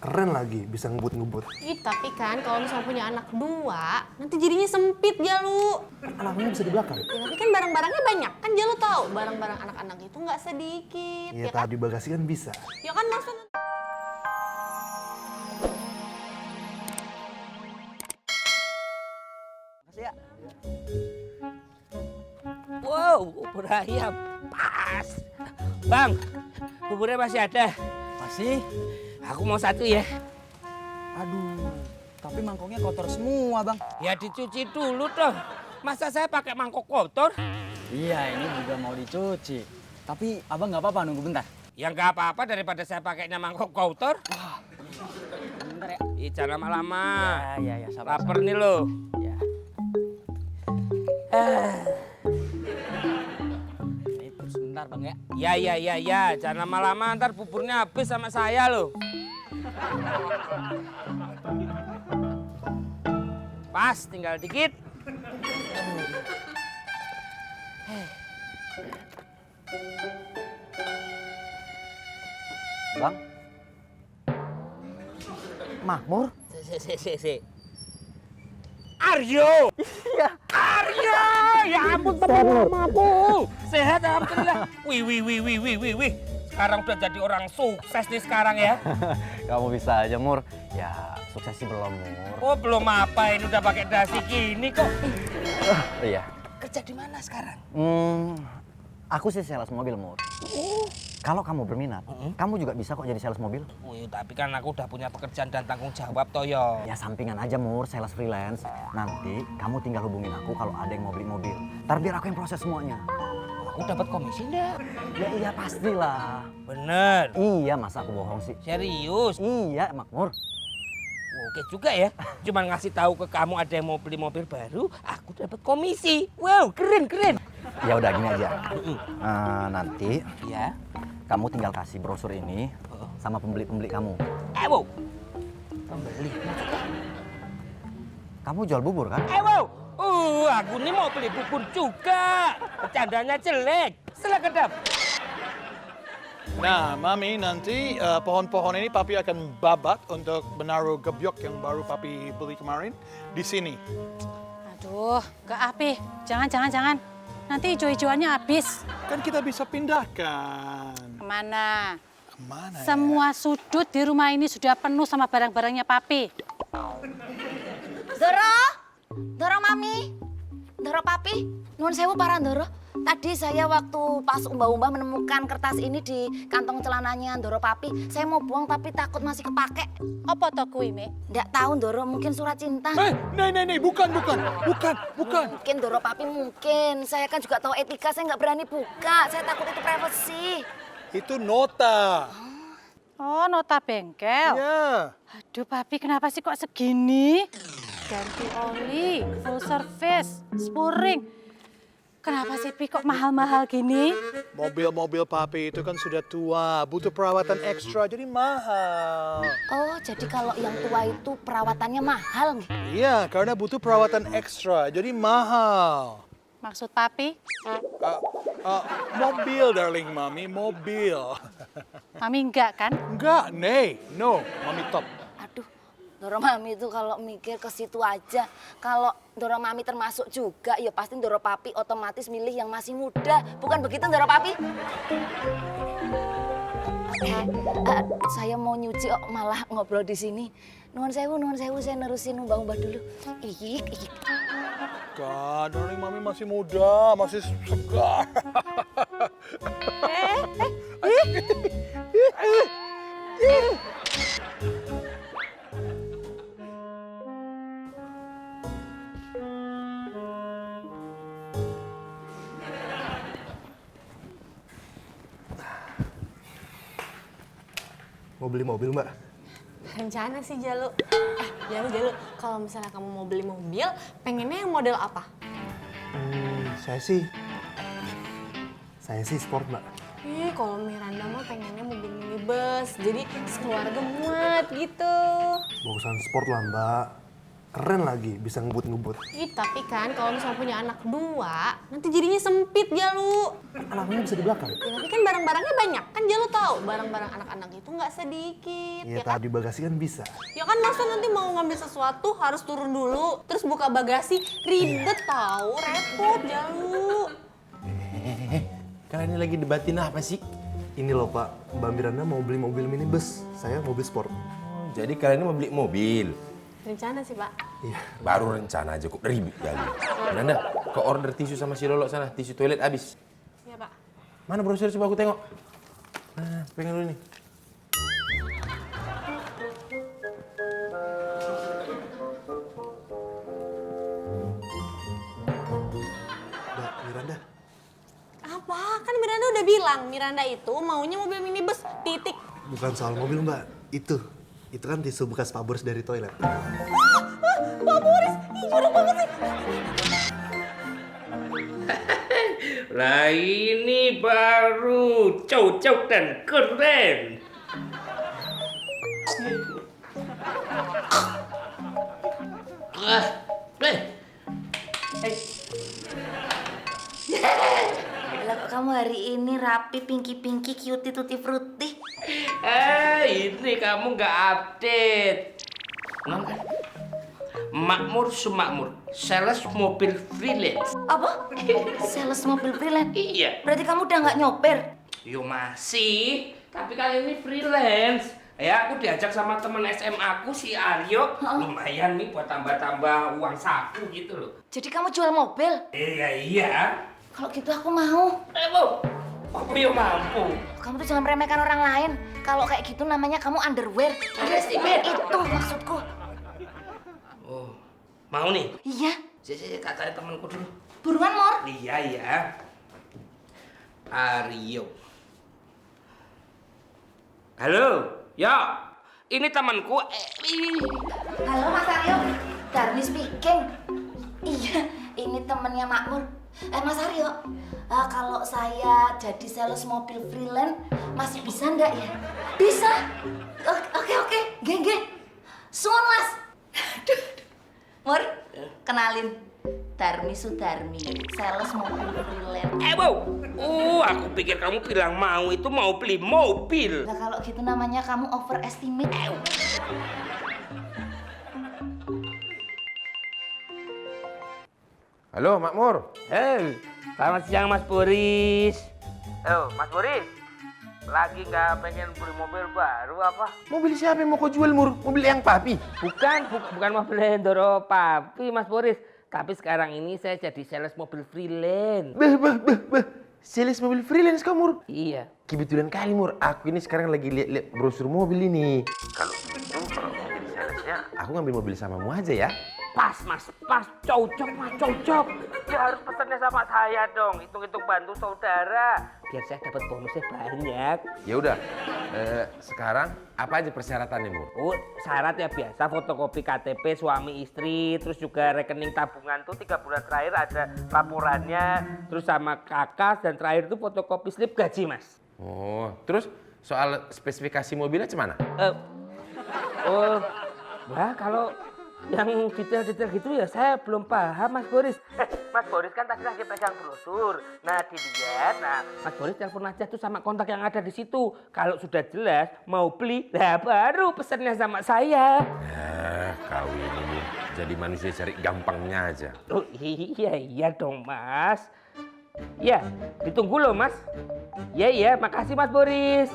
Keren lagi, bisa ngebut-ngebut. Ih, tapi kan kalau misalnya punya anak dua, nanti jadinya sempit Jalu. Anaknya bisa di belakang. Ya, tapi kan barang-barangnya banyak. Kan Jalu tahu barang-barang anak-anak itu nggak sedikit. Iya, Ya kan? tadi bagasi kan bisa. Ya kan maksudnya. Makasih ya. Wow, bubur ayam pas. Bang, buburnya masih ada. Masih? Aku mau satu ya. Aduh, tapi mangkoknya kotor semua, Bang. Ya dicuci dulu dong. Masa saya pakai mangkok kotor? Iya, ini juga mau dicuci. Tapi Abang nggak apa-apa nunggu bentar? Ya nggak apa-apa daripada saya pakainya mangkok kotor. Bentar ya. Ih, jangan lama-lama. Ya, sabar. Laper nih lo. Ya. Ini terus sebentar, Bang ya. Ya. Jangan lama-lama, ntar buburnya habis sama saya loh. Pas, tinggal dikit. Bang. Makmur? Si. Aryo! Iya. Aryo! Ya ampun, teman lamaku. Sehat, alhamdulillah. Wih. Sekarang udah jadi orang sukses nih sekarang ya. Kamu bisa aja, Mur. Ya, sukses sih belum, Mur. Oh, belum apa ini udah pakai dasi gini kok. Iya. Kerja di mana sekarang? Aku sih sales mobil, Mur. Kalau kamu berminat, kamu juga bisa kok jadi sales mobil. Wih, tapi kan aku udah punya pekerjaan dan tanggung jawab Toyo. Ya sampingan aja, Mur, sales freelance. Nanti kamu tinggal hubungin aku kalau ada yang mau beli mobil. Ntar biar aku yang proses semuanya. Aku dapat komisi enggak? Ya iya pastilah. Bener. Iya, masa aku bohong sih? Serius? Iya, Makmur. Oke juga ya. Cuman ngasih tahu ke kamu ada yang mau beli mobil baru, aku dapat komisi. Wow, keren. Ya udah gini aja. Nanti Ya. kamu tinggal kasih brosur ini sama pembeli-pembeli kamu. Wow. Pembeli. Kamu jual bubur kan? Wow. Aku nih mau beli bubur juga. Bercandanya jelek. Silakan Dap. Nah, Mami, nanti pohon-pohon ini Papi akan babat untuk menaruh gebyok yang baru Papi beli kemarin di sini. Aduh, gak api. Jangan. Nanti hijau-hijauannya habis. Kan kita bisa pindahkan. Kemana? Kemana ya? Semua sudut di rumah ini sudah penuh sama barang-barangnya Papi. Doro Mami, Doro Papi, nuwun sewu para Doro. Tadi saya waktu pas umbah-umbah menemukan kertas ini di kantong celananya Doro Papi. Saya mau buang tapi takut masih kepake. Apa to kuwi, Mek? Nggak tahu Doro, mungkin surat cinta. Nih, bukan. Mungkin Doro Papi mungkin. Saya kan juga tahu etika, saya nggak berani buka. Saya takut itu privasi. Itu nota. Oh, nota bengkel. Ya. Aduh, Papi kenapa sih kok segini? Ganti oli, full service, spuring. Kenapa sih, Pi, kok mahal-mahal gini? Mobil-mobil Papi itu kan sudah tua, butuh perawatan ekstra, jadi mahal. Oh, jadi kalau yang tua itu perawatannya mahal nih? Iya, karena butuh perawatan ekstra, jadi mahal. Maksud Papi? Mobil, darling Mami, mobil. Mami enggak kan? Enggak, no, Mami top. Aduh, Doro Mami itu kalau mikir ke situ aja. Kalau Doro Mami termasuk juga, ya pasti Doro Papi otomatis milih yang masih muda. Bukan begitu Doro Papi? Saya mau nyuci malah ngobrol di sini. Nuwun sewu, saya nerusin umbah-umbah dulu. Iyik. God, darling Mami masih muda, masih segar. Mau beli mobil, Mbak? Rencana sih Jalu. Jalu, kalau misalnya kamu mau beli mobil, pengennya yang model apa? Saya sih sport, Mbak. Kalau Miranda mah pengennya mobil minibus, jadi sekeluarga muat gitu. Bagusan sport lah, Mbak. Keren lagi, bisa ngebut-ngebut. Ih, tapi kan kalau misalnya punya anak 2, nanti jadinya sempit Jalu. Anaknya bisa di belakang. Ya, tapi kan barang-barangnya banyak. Kan Jalu tahu barang-barang anak-anak itu nggak sedikit. Iya, Ya kan? tadi bagasi kan bisa. Ya kan masa nanti mau ngambil sesuatu harus turun dulu, terus buka bagasi, ribet tahu, repot Jalu. Kalian ini lagi debatin apa sih? Ini loh Pak, Mbak Miranda mau beli mobil minibus, saya mobil sport. Jadi kalian ini mau beli mobil. Rencana sih Pak. Iya. Baru rencana aja kok ribet kali. Miranda, ke order tisu sama si Lolo sana. Tisu toilet habis. Iya Pak. Mana brosur coba aku tengok. Nah, pengen dulu nih. Mbak Miranda, Apa? Kan Miranda udah bilang, Miranda itu maunya mobil minibus, titik. bukan soal mobil Mbak. Itu kan tisu bekas Pak Boris dari toilet. Pak Boris, ih jorok banget sih. Lah ini baru cocok dan keren. Lah kok kamu hari ini rapi, pinky-pinky, cutie, tutti frutti? Ini kamu nggak update. Non kan? Makmur Sumakmur, sales mobil freelance. Apa? Sales mobil freelance? Iya. Berarti kamu udah nggak nyopir? Yo masih, tapi kali ini freelance. Ya aku diajak sama temen SMA aku si Aryo. Lumayan nih buat tambah-tambah uang saku gitu loh. Jadi kamu jual mobil? Iya. Kalau gitu aku mau. Bu, aku yo mampu. Kamu tuh jangan meremehkan orang lain. Kalau kayak gitu namanya kamu underwear. Underestimate. Itu maksudku. Oh, mau nih? Iya. Saya katanya temanku dulu. Buruan, Mor. Iya. Aryo. Halo, ya. Ini temanku. Halo Mas Aryo. Darni speaking. Iya, ini temennya Makmur. Mas Aryo, kalau saya jadi sales mobil freelance masih bisa nggak ya? Bisa. Oke. Geng. Soon, Mas. Aduh. Mur, kenalin. Darmi Sudarmi, sales mobil freelance. Bu. Aku pikir kamu bilang mau itu mau beli mobil. Nah kalau gitu namanya kamu overestimate. Halo, Makmur. Hei, selamat siang Mas Boris. Mas Boris, lagi nggak pengen beli mobil baru apa? Mobil siapa yang mau kau jual, Mur? Mobil yang papi? Bukan mobil Hendro Papi, Mas Boris. Tapi sekarang ini saya jadi sales mobil freelance. Bah. Sales mobil freelance kau, Mur? Iya. Kebetulan kali, Mur. Aku ini sekarang lagi lihat brosur mobil ini. Kalau gitu, kalau mau jadi salesnya, aku ngambil mobil samamu aja ya. Pas, Mas. Pas. Cocok, Mas. Cocok. Dia harus pesannya sama saya dong. Hitung-hitung bantu saudara. Biar saya dapat bonusnya banyak. Ya udah. Sekarang apa aja persyaratannya, Mur? Syaratnya biasa, fotokopi KTP suami istri, terus juga rekening tabungan tuh 3 bulan terakhir ada laporannya, terus sama kakak, dan terakhir tuh fotokopi slip gaji, Mas. Oh, terus soal spesifikasi mobilnya cemana? Wah, kalau yang detail-detail gitu ya saya belum paham, Mas Boris. Mas Boris kan tadi lagi pegang brosur. Nah, dilihat. Nah, Mas Boris telepon aja tuh sama kontak yang ada di situ. Kalau sudah jelas mau beli, lah baru pesannya sama saya. Kau ini jadi manusia cari gampangnya aja. Oh iya dong, Mas. Ya, ditunggu loh, Mas. Iya, makasih Mas Boris.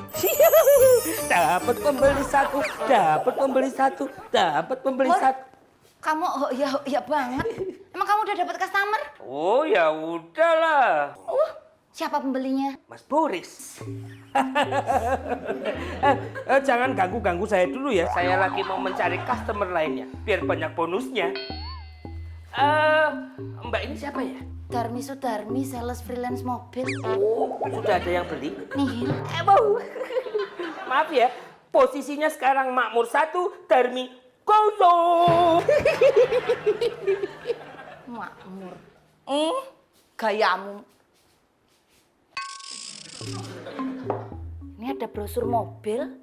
Dapat pembeli satu. Kamu ya banget. Emang kamu udah dapat customer? Oh ya udahlah. Siapa pembelinya? Mas Boris. Jangan ganggu saya dulu ya. Saya lagi mau mencari customer lainnya. Biar banyak bonusnya. Mbak ini siapa ya? Darmi Sudarmi, sales freelance mobil. Sudah ada yang beli? Nihil. Maaf ya. Posisinya sekarang Makmur 1, Darmi kosong. Makmur. Gayamu. Ini ada brosur mobil,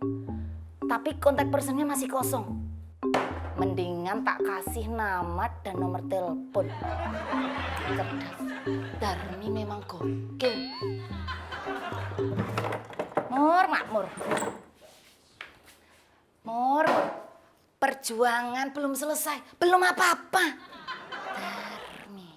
tapi kontak personnya masih kosong. Mendingan tak kasih nama dan nomor telepon. Cerdas. Darmi memang gokil. Makmur. Mur, perjuangan belum selesai, belum apa-apa. Darmi.